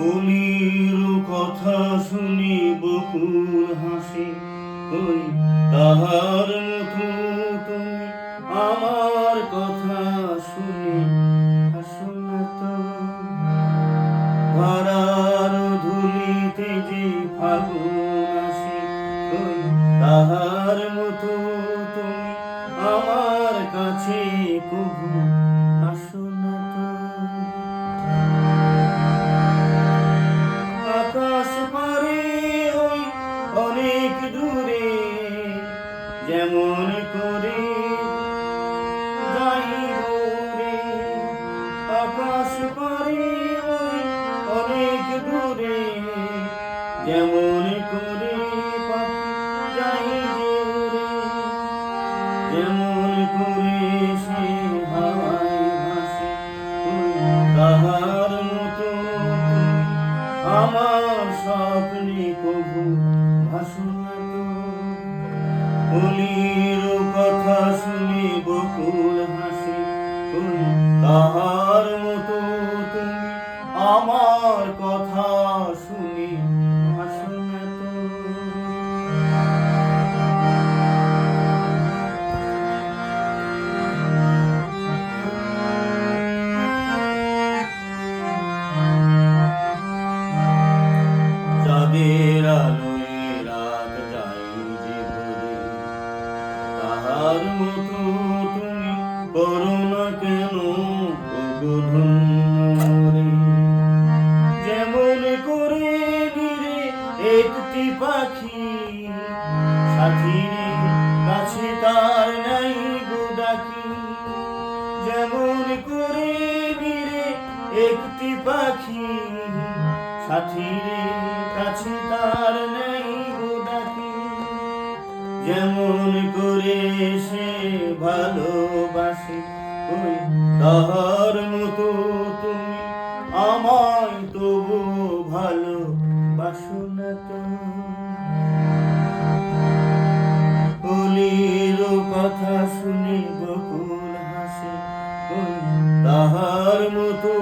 অলির কথা শুনি বকুল হাসে, ওই তাহার মতো তুমি আমার কথা শুনে হাসো না তো। ধরার ধুলিতে যে ফাগুন আসে, ওই তাহার মতো তুমি আমার কাছে কবু আসো না তো। আকাশ পারে ওই অনেক দূরে যেমন করে যাই রে, আকাশ পারে ওই অনেক দূরে যেমন করে পাখি যাই রে, যেমন করে সে হাওয়ায় ভাসে, ওই তাহার মতো তুমি আমার স্বপ্নে কবু ভাসো না তো। অলির কথা শুনে বকুল হাসে, ওই তাহার মতো তুমি আমার কথা শুনে হাসো না তো। চাঁদের আলোয় রাত যায় যে ভরে, তাহার মতো তুমি করো না কেন ওগো ধন্য রে। যেমন করে নিরে একটি পাখি সাথীরে কাছে তার নাই গো ডাকি, যেমন করে নিরে একটি পাখি সাথীরে কাছে তার নাই গো ডাকি, যেমন করে সে ভালোবাসে, ওই তাহার মতো তুমি আমায় তবু ভালোবাসো না তো। অলির কথা শুনে বকুল হাসে, ওই তাহার মতো